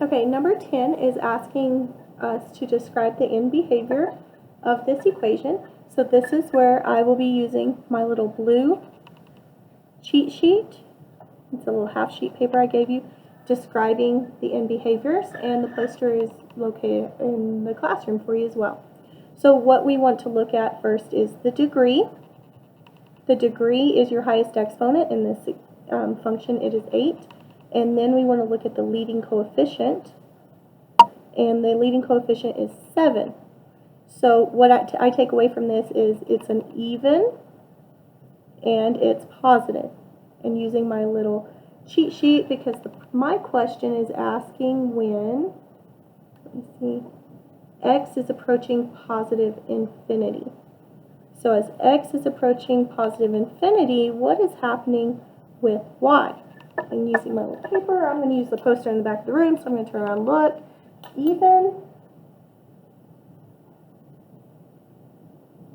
Okay, number 10 is asking us to describe the end behavior of this equation. So this is where I will be using my little blue cheat sheet. It's a little half sheet paper I gave you describing the end behaviors, and the poster is located in the classroom for you as well. So what we want to look at first is the degree. The degree is your highest exponent. In this function it is 8. And then we want to look at the leading coefficient, and the leading coefficient is 7. So what I take away from this is it's an even and it's positive. And using my little cheat sheet, because my question is asking when, let me see, x is approaching positive infinity. So as x is approaching positive infinity, what is happening with y? I'm using my little paper. I'm going to use the poster in the back of the room, so I'm going to turn around and look. Even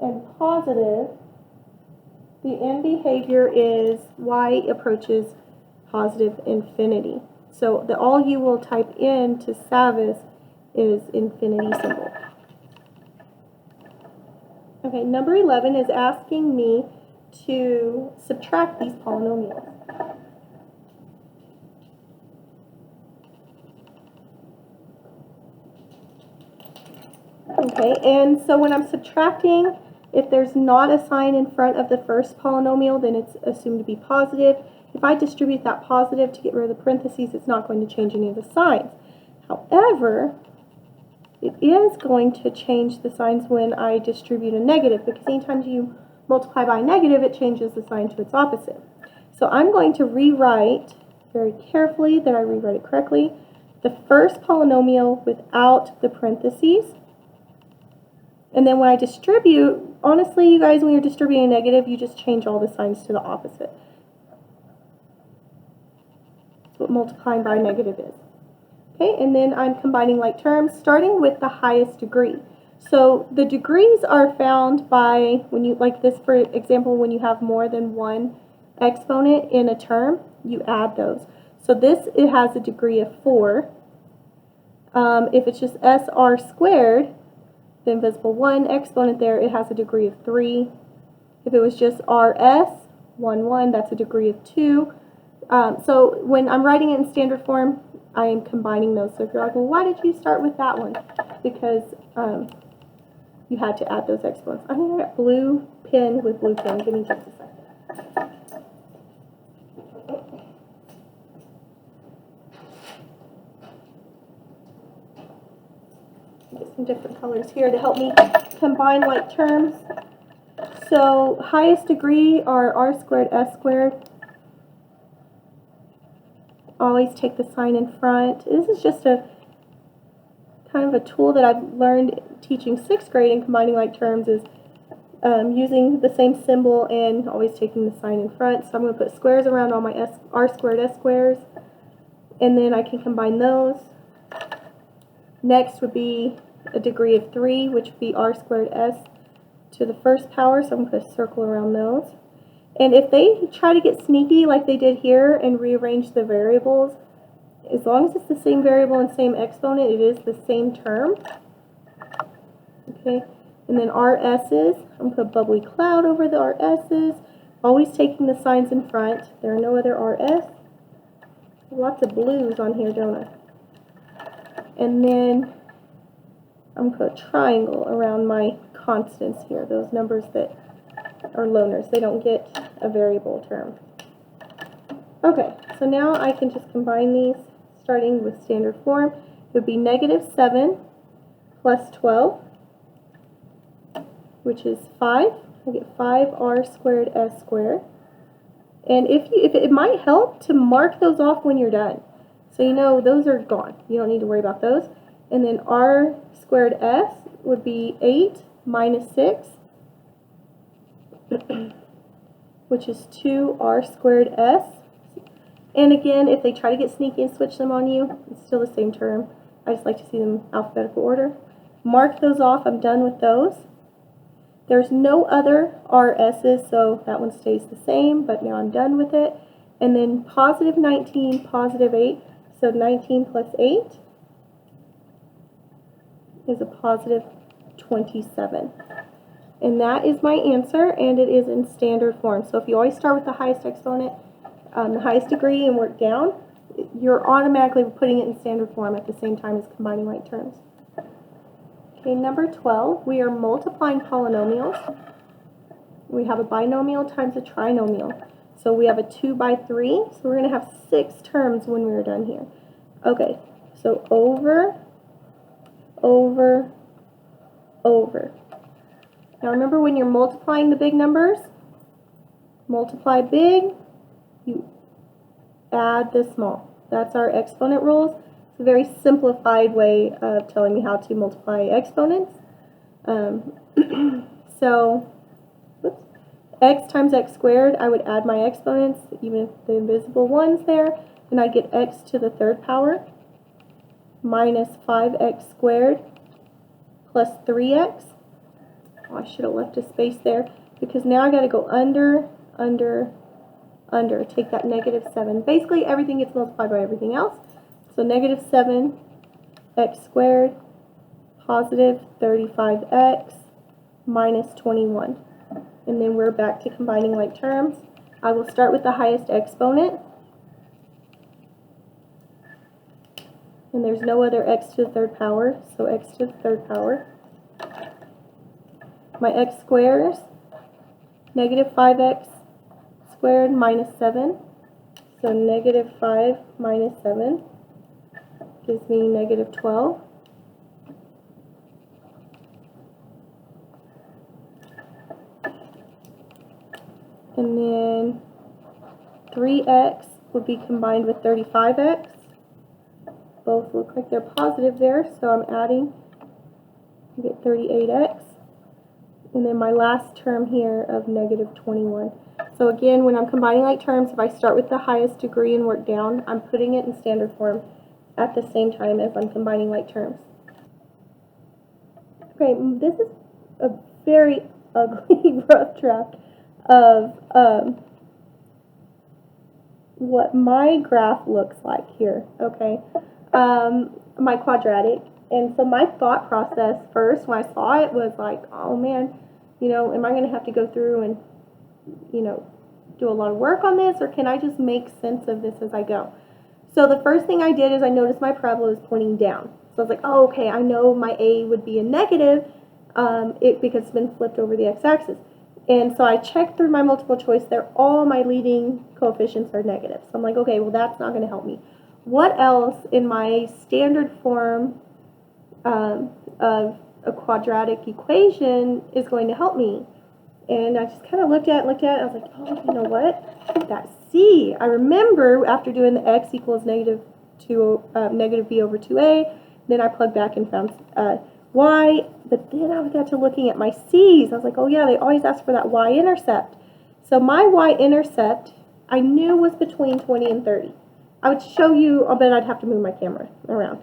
and positive, the end behavior is y approaches positive infinity. So all you will type in to Savvis is infinity symbol. Okay, number 11 is asking me to subtract these polynomials. Okay, and so when I'm subtracting, if there's not a sign in front of the first polynomial, then it's assumed to be positive. If I distribute that positive to get rid of the parentheses, it's not going to change any of the signs. However, it is going to change the signs when I distribute a negative, because anytime you multiply by a negative, it changes the sign to its opposite. So I'm going to rewrite very carefully that I rewrite it correctly, the first polynomial without the parentheses. And then when I distribute, honestly, you guys, when you're distributing a negative, you just change all the signs to the opposite. That's what multiplying by a negative is. Okay, and then I'm combining like terms, starting with the highest degree. So the degrees are found by, when you, like this for example, when you have more than one exponent in a term, you add those. So this, it has a degree of 4. If it's just SR squared, the invisible 1 exponent there, it has a degree of 3. If it was just RS, 1, that's a degree of 2. So when I'm writing it in standard form, I am combining those. So if you're like, well, why did you start with that one? Because you had to add those exponents. I'm going to get blue pen with blue pen. Give me just a second. Get some different colors here to help me combine like terms. So highest degree are r squared, s squared. Always take the sign in front. This is just a kind of a tool that I've learned teaching 6th grade and combining like terms, is using the same symbol and always taking the sign in front. So I'm going to put squares around all my r squared, s squares, and then I can combine those. Next would be a degree of 3, which would be r squared s to the first power, so I'm going to put a circle around those. And if they try to get sneaky like they did here and rearrange the variables, as long as it's the same variable and same exponent, it is the same term. Okay, and then RS's, I'm going to put a bubbly cloud over the RS's, always taking the signs in front. There are no other RS. Lots of blues on here, don't I? And then I'm going to put a triangle around my constants here, those numbers that are loners. They don't get a variable term. Okay, so now I can just combine these, starting with standard form. It would be -7 plus 12, which is 5. I get 5r squared s squared. And if it might help to mark those off when you're done, so you know those are gone. You don't need to worry about those. And then r squared s would be 8 minus 6, which is 2r squared s. And again, if they try to get sneaky and switch them on you, it's still the same term. I just like to see them alphabetical order. Mark those off. I'm done with those. There's no other RS's, so that one stays the same, but now I'm done with it. And then positive 19, positive 8, so 19 plus 8 is a positive 27. And that is my answer, and it is in standard form. So if you always start with the highest exponent, the highest degree, and work down, you're automatically putting it in standard form at the same time as combining like terms. Okay, number 12, we are multiplying polynomials. We have a binomial times a trinomial. So we have a 2 by 3, so we're going to have 6 terms when we're done here. Okay, so over, over, over. Now remember, when you're multiplying the big numbers, multiply big, you add the small. That's our exponent rules. It's a very simplified way of telling me how to multiply exponents. So, whoops, x times x squared, I would add my exponents, even the invisible ones there, and I'd get x to the third power minus 5x squared plus 3x. Oh, I should have left a space there, because now I got to go under, under, under. Take that negative 7. Basically, everything gets multiplied by everything else. So negative 7x squared, positive 35x, minus 21. And then we're back to combining like terms. I will start with the highest exponent. And there's no other x to the third power, so x to the third power. My x squares, negative 5x squared minus 7. So negative 5 minus 7 gives me negative 12. And then 3x would be combined with 35x. Both look like they're positive there, so I'm adding. I get 38x. And then my last term here of negative 21. So again, when I'm combining like terms, if I start with the highest degree and work down, I'm putting it in standard form at the same time as I'm combining like terms. Okay, this is a very ugly rough draft of what my graph looks like here, okay? My quadratic. And so my thought process first when I saw it was like, oh man, you know, am I going to have to go through and, you know, do a lot of work on this, or can I just make sense of this as I go? So the first thing I did is I noticed my parabola is pointing down. So I was like, oh, okay, I know my a would be a negative because it's been flipped over the x-axis. And so I checked through my multiple choice there. All my leading coefficients are negative. So I'm like, okay, well, that's not going to help me. What else in my standard form of a quadratic equation is going to help me? And I just kind of looked at it, I was like, oh, you know what? That c. I remember after doing the x equals negative b over 2a, then I plugged back and found y, but then I got to looking at my c's. I was like, oh yeah, they always ask for that y-intercept. So my y-intercept, I knew was between 20 and 30. I would show you, but I'd have to move my camera around.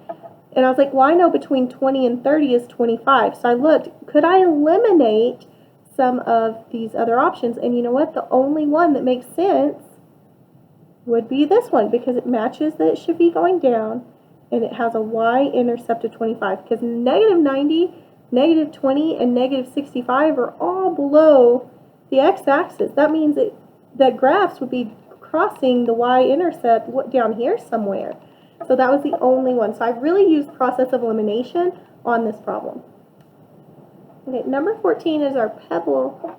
And I was like, well, I know between 20 and 30 is 25. So I looked, could I eliminate some of these other options? And you know what? The only one that makes sense would be this one, because it matches that it should be going down, and it has a y-intercept of 25, because negative 90, negative 20, and negative 65 are all below the x-axis. That means that graphs would be crossing the y-intercept down here somewhere. So that was the only one. So I really used process of elimination on this problem. Okay, number 14 is our pebble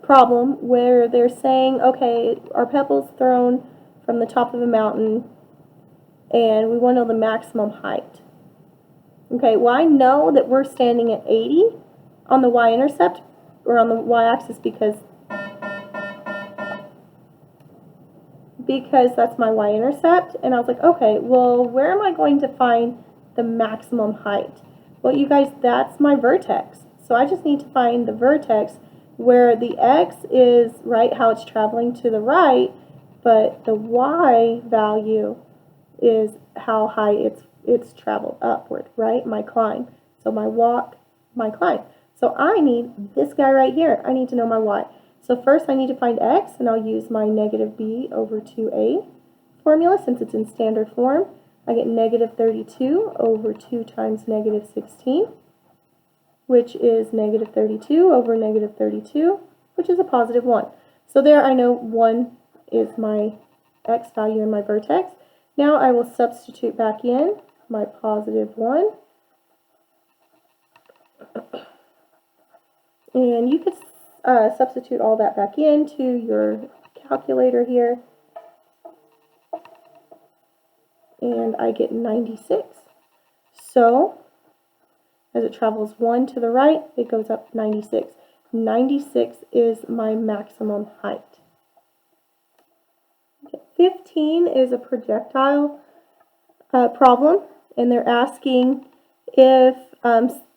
problem, where they're saying, okay, our pebble's thrown from the top of a mountain, and we want to know the maximum height. Okay, well, I know that we're standing at 80 on the y-intercept, or on the y-axis, because that's my y-intercept. And I was like, okay, well, where am I going to find the maximum height? Well, you guys, that's my vertex. So I just need to find the vertex where the x is right how it's traveling to the right, but the y value is how high it's traveled upward, right? My climb. So my walk, my climb. So I need this guy right here. I need to know my y. So first I need to find x, and I'll use my negative b over 2a formula since it's in standard form. I get negative 32 over 2 times negative 16, which is negative 32 over negative 32, which is a positive 1. So there I know 1 is my x value in my vertex. Now I will substitute back in my positive 1. And you could substitute all that back into your calculator here. And I get 96. So, as it travels 1 to the right, it goes up 96. 96 is my maximum height. Okay. 15 is a projectile problem, and they're asking if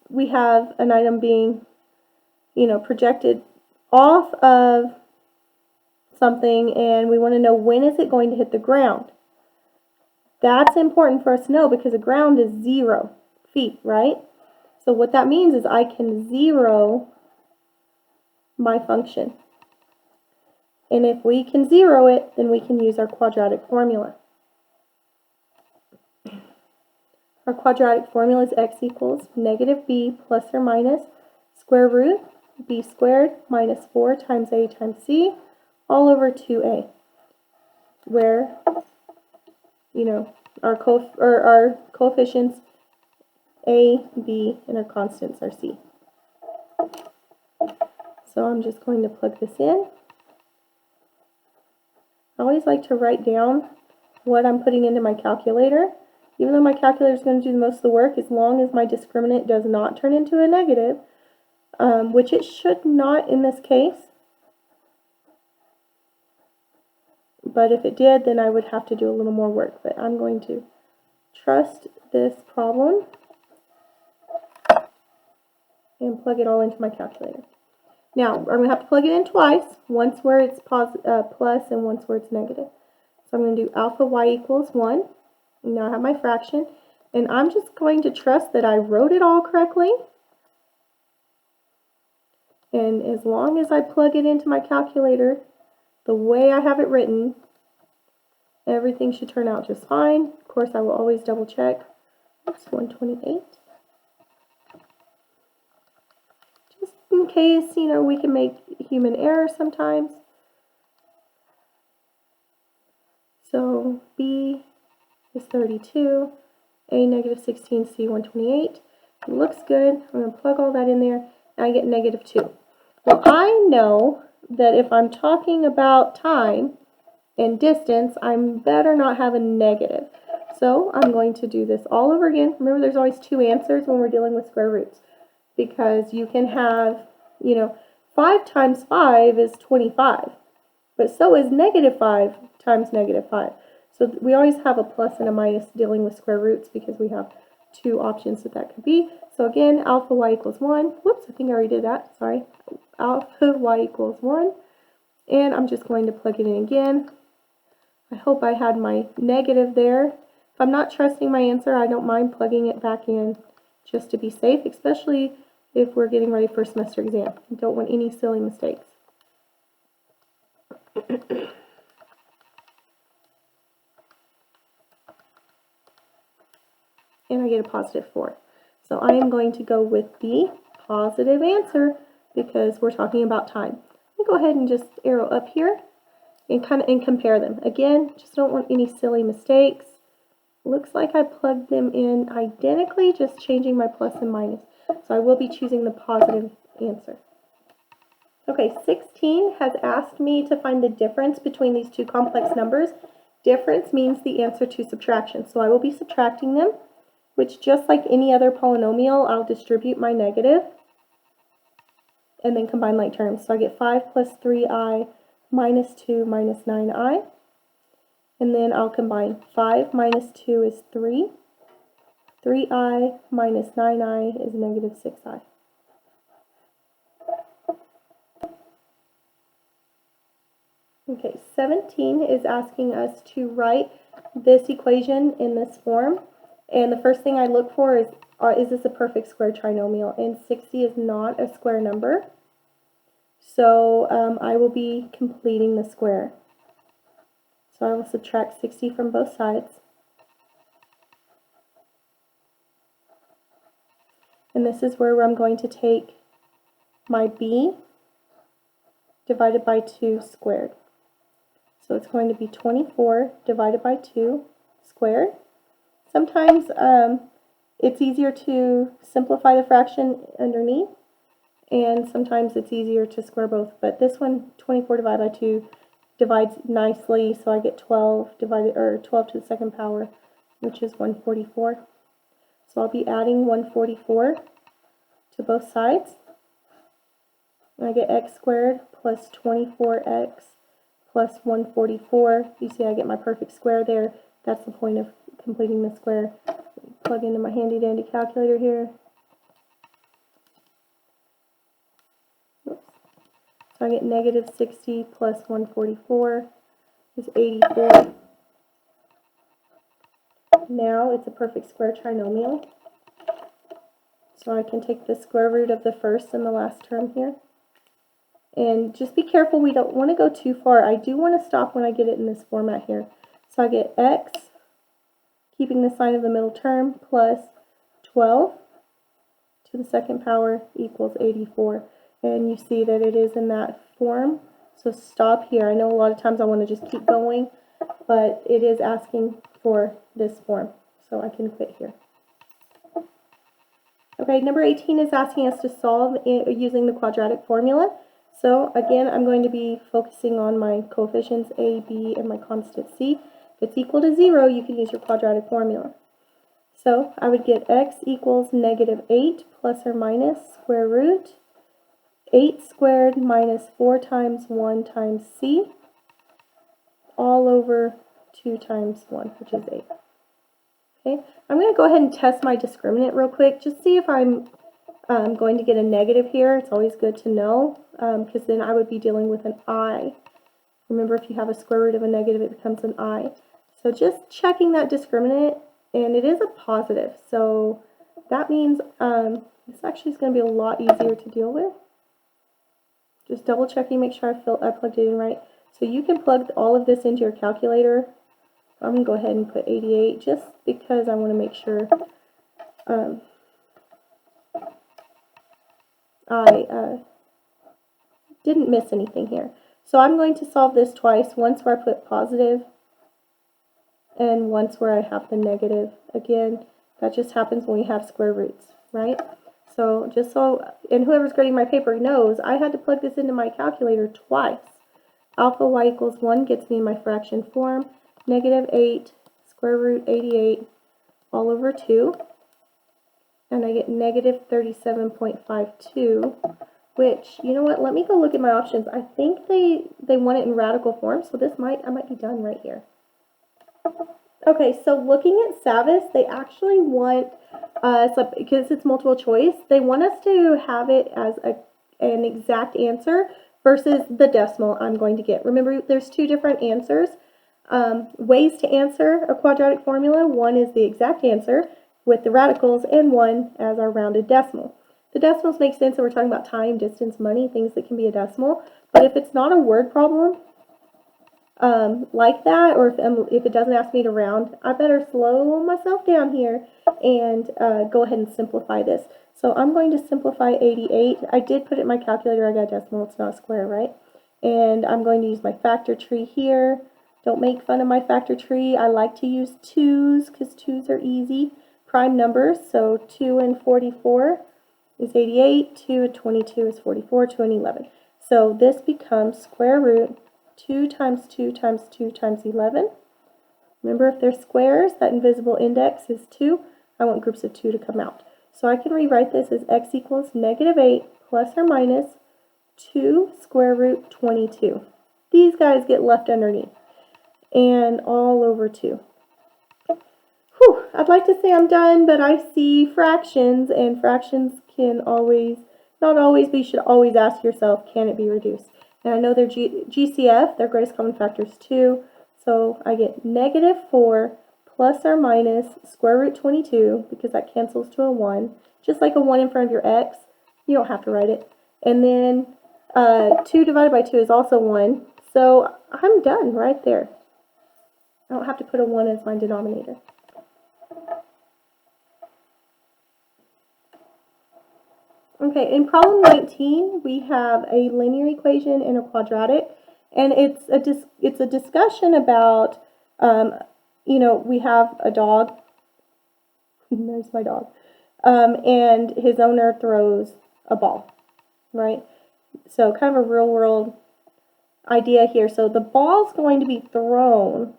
we have an item being, projected off of something, and we want to know when is it going to hit the ground. That's important for us to know because the ground is 0 feet, right? So what that means is I can 0 my function. And if we can 0 it, then we can use our quadratic formula. Our quadratic formula is x equals negative b plus or minus square root b squared minus 4 times a times c all over 2a, where our coefficients a, b, and our constants are c. So I'm just going to plug this in. I always like to write down what I'm putting into my calculator, even though my calculator is going to do most of the work, as long as my discriminant does not turn into a negative, which it should not in this case. But if it did, then I would have to do a little more work. But I'm going to trust this problem and plug it all into my calculator. Now, I'm going to have to plug it in twice, once where it's plus and once where it's negative. So I'm going to do alpha y equals 1. Now I have my fraction. And I'm just going to trust that I wrote it all correctly. And as long as I plug it into my calculator the way I have it written, everything should turn out just fine. Of course, I will always double check. Oops, 128. Just in case, we can make human error sometimes. So B is 32, A negative 16, C 128. It looks good. I'm going to plug all that in there, and I get negative 2. Well, I know that if I'm talking about time and distance, I'm better not have a negative. So I'm going to do this all over again. Remember, there's always 2 answers when we're dealing with square roots, because you can have, 5 times 5 is 25, but so is negative 5 times negative 5. So we always have a plus and a minus dealing with square roots because we have 2 options that could be. So again, alpha y equals 1. Whoops, I think I already did that. Sorry. Alpha y equals 1. And I'm just going to plug it in again. I hope I had my negative there. If I'm not trusting my answer, I don't mind plugging it back in just to be safe, especially if we're getting ready for a semester exam. I don't want any silly mistakes. And I get a positive 4. So I am going to go with the positive answer because we're talking about time. Let me go ahead and just arrow up here and compare them. Again, just don't want any silly mistakes. Looks like I plugged them in identically, just changing my plus and minus. So I will be choosing the positive answer. Okay, 16 has asked me to find the difference between these 2 complex numbers. Difference means the answer to subtraction. So I will be subtracting them, which just like any other polynomial, I'll distribute my negative and then combine like terms. So I get 5 plus 3i minus 2 minus 9i. And then I'll combine 5 minus 2 is 3. 3i minus 9i is negative 6i. Okay, 17 is asking us to write this equation in this form. And the first thing I look for is this a perfect square trinomial? And 60 is not a square number. So I will be completing the square. So I will subtract 60 from both sides. And this is where I'm going to take my b divided by 2 squared. So it's going to be 24 divided by 2 squared. Sometimes it's easier to simplify the fraction underneath, and sometimes it's easier to square both. But this one, 24 divided by 2, divides nicely, so I get 12 divided, or 12 to the second power, which is 144. So I'll be adding 144 to both sides. And I get x squared plus 24x plus 144. You see I get my perfect square there. That's the point of completing the square. Plug into my handy dandy calculator here. Oops. So I get negative 60 plus 144 is 84. Now it's a perfect square trinomial. So I can take the square root of the first and the last term here. And just be careful, we don't want to go too far. I do want to stop when I get it in this format here. So I get x, keeping the sign of the middle term, plus 12 to the second power equals 84. And you see that it is in that form. So stop here. I know a lot of times I want to just keep going, but it is asking for this form. So I can quit here. Okay, number 18 is asking us to solve using the quadratic formula. So again, I'm going to be focusing on my coefficients a, b, and my constant c. If it's equal to 0, you can use your quadratic formula. So I would get x equals negative 8 plus or minus square root 8 squared minus 4 times 1 times c, all over 2 times 1, which is 8. Okay, I'm going to go ahead and test my discriminant real quick, just see if I'm going to get a negative here. It's always good to know, because then I would be dealing with an I. Remember, if you have a square root of a negative, it becomes an I. So just checking that discriminant, and it is a positive. So that means this actually is going to be a lot easier to deal with. Just double checking, make sure I plugged it in right. So you can plug all of this into your calculator. I'm going to go ahead and put 88 just because I want to make sure I didn't miss anything here. So I'm going to solve this twice, once where I put positive and once where I have the negative. Again, that just happens when we have square roots, right? So just so, and whoever's grading my paper knows, I had to plug this into my calculator twice. Alpha y equals 1 gets me my fraction form, negative 8 square root 88 all over 2. And I get negative 37.52, which, you know what, let me go look at my options. I think they want it in radical form, so I might be done right here. Okay, so looking at Savvis, they actually want us, because it's multiple choice, they want us to have it as an exact answer versus the decimal I'm going to get. Remember, there's two different answers, ways to answer a quadratic formula. One is the exact answer with the radicals, and one as our rounded decimal. The decimals make sense if we're talking about time, distance, money, things that can be a decimal. But if it's not a word problem like that, or if it doesn't ask me to round, I better slow myself down here and go ahead and simplify this. So I'm going to simplify 88. I did put it in my calculator. I got a decimal. It's not a square, right? And I'm going to use my factor tree here. Don't make fun of my factor tree. I like to use 2's because 2's are easy. Prime numbers, so 2 and 44 is 88, 2 and 22 is 44, 2 and 11. So this becomes square root 2 times 2 times 2 times 11. Remember, if they're squares, that invisible index is 2. I want groups of 2 to come out. So I can rewrite this as x equals negative 8 plus or minus 2 square root 22. These guys get left underneath, and all over 2. Whew, I'd like to say I'm done, but I see fractions, and fractions can always, not always, but you should always ask yourself, can it be reduced? And I know their GCF, their greatest common factor is 2, so I get negative 4 plus or minus square root 22, because that cancels to a 1, just like a 1 in front of your x. You don't have to write it. And then 2 divided by 2 is also 1, so I'm done right there. I don't have to put a 1 as my denominator. Okay, in problem 19, we have a linear equation and a quadratic, and it's a discussion about, we have a dog. There's my dog. And his owner throws a ball, right? So kind of a real world idea here. So the ball's going to be thrown,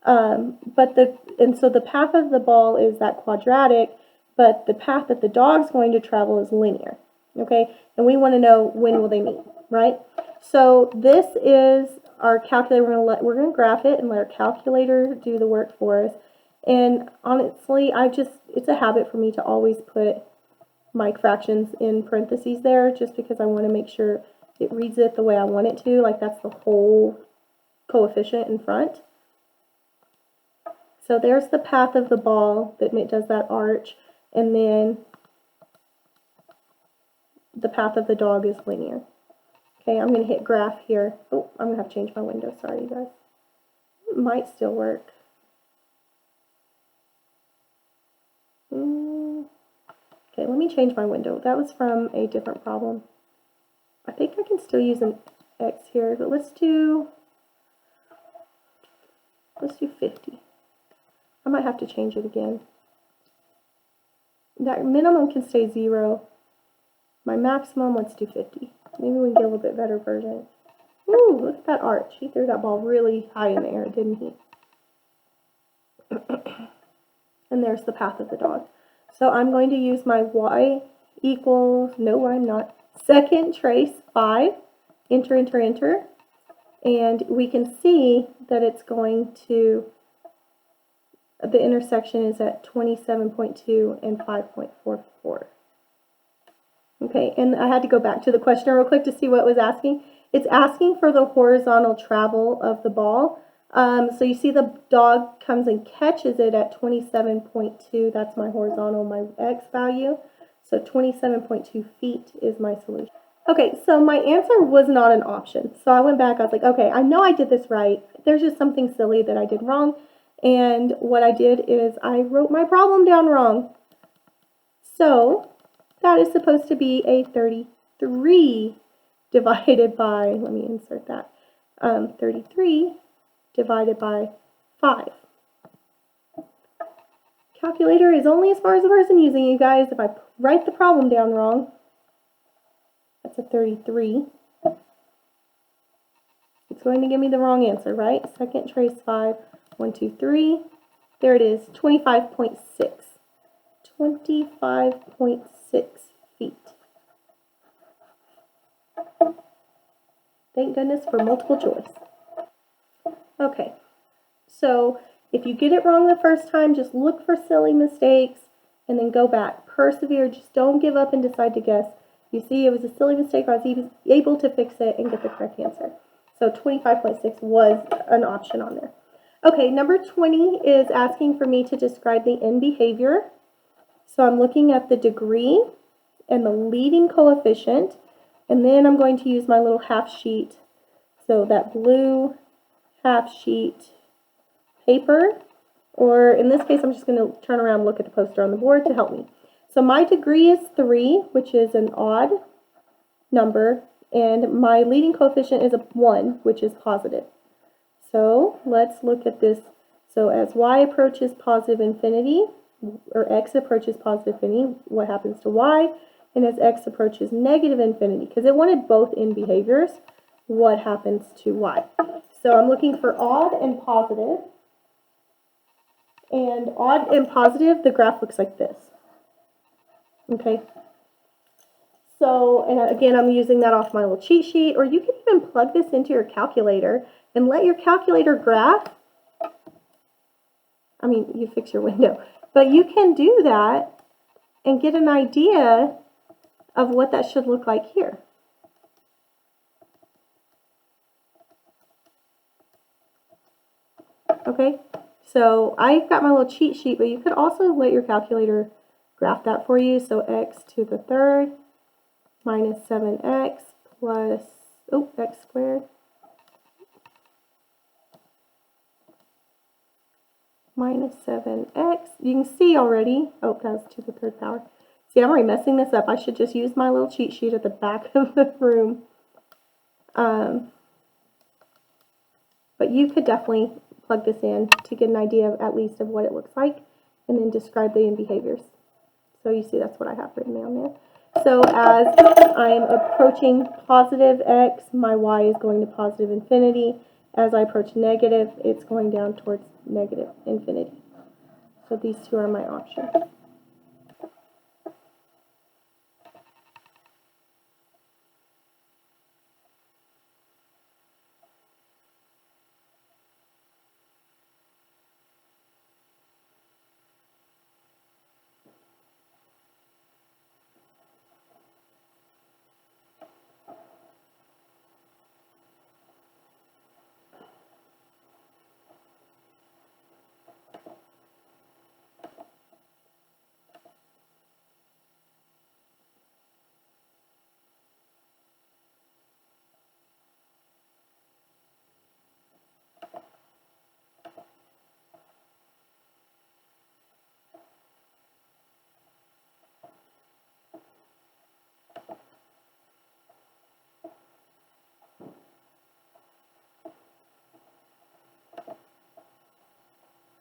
so the path of the ball is that quadratic, but the path that the dog's going to travel is linear, okay? And we want to know when will they meet, right? So this is our calculator. We're gonna graph it and let our calculator do the work for us. And honestly, it's a habit for me to always put my fractions in parentheses there, just because I want to make sure it reads it the way I want it to, like that's the whole coefficient in front. So there's the path of the ball that does that arch, and then the path of the dog is linear. Okay, I'm going to hit graph here. Oh, I'm going to have to change my window. Sorry, you guys. It might still work. Okay, let me change my window. That was from a different problem. I think I can still use an X here, but let's do 50. I might have to change it again. That minimum can stay 0. My maximum, let's do 50. Maybe we can get a little bit better version. Ooh, look at that arch. He threw that ball really high in the air, didn't he? And there's the path of the dog. So I'm going to use my y equals, no, I'm not, second trace 5, enter, enter, enter. And we can see that it's going to, the intersection is at 27.2 and 5.44. Okay, and I had to go back to the question real quick to see what it was asking. It's asking for the horizontal travel of the ball. So you see the dog comes and catches it at 27.2. That's my horizontal, my x value. So 27.2 feet is my solution. Okay, so my answer was not an option. So I went back, I was like, okay, I know I did this right. There's just something silly that I did wrong. And what I did is I wrote my problem down wrong. So that is supposed to be a 33 divided by, let me insert that, 33 divided by 5. Calculator is only as far as the person using, you guys. If I write the problem down wrong, that's a 33. It's going to give me the wrong answer, right? Second trace 5, 1, 2, 3. There it is, 25.6. 25.6 feet. Thank goodness for multiple choice. Okay, so if you get it wrong the first time, just look for silly mistakes and then go back. Persevere, just don't give up and decide to guess. You see, it was a silly mistake, I was able to fix it and get the correct answer. So 25.6 was an option on there. Okay, number 20 is asking for me to describe the end behavior. So I'm looking at the degree and the leading coefficient, and then I'm going to use my little half sheet. So that blue half sheet paper, or in this case, I'm just going to turn around and look at the poster on the board to help me. So my degree is 3, which is an odd number, and my leading coefficient is a 1, which is positive. So let's look at this. So as y approaches positive infinity, or x approaches positive infinity, what happens to y? And as x approaches negative infinity, because it wanted both end behaviors, what happens to y? So I'm looking for odd and positive. And odd and positive, the graph looks like this. Okay. So, and again, I'm using that off my little cheat sheet, or you can even plug this into your calculator and let your calculator graph. I mean, you fix your window, but you can do that and get an idea of what that should look like here. Okay, so I've got my little cheat sheet, but you could also let your calculator graph that for you. So x to the third minus 7x plus, x squared minus 7x. You can see already, that was to the third power. See, I'm already messing this up. I should just use my little cheat sheet at the back of the room. But you could definitely plug this in to get an idea of, at least, of what it looks like, and then describe the behaviors. So you see that's what I have written down there. So as I am approaching positive x, my y is going to positive infinity. As I approach negative, it's going down towards negative infinity. So these two are my options.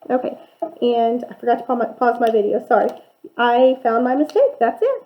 Okay, and I forgot to pause my video, sorry. I found my mistake, that's it.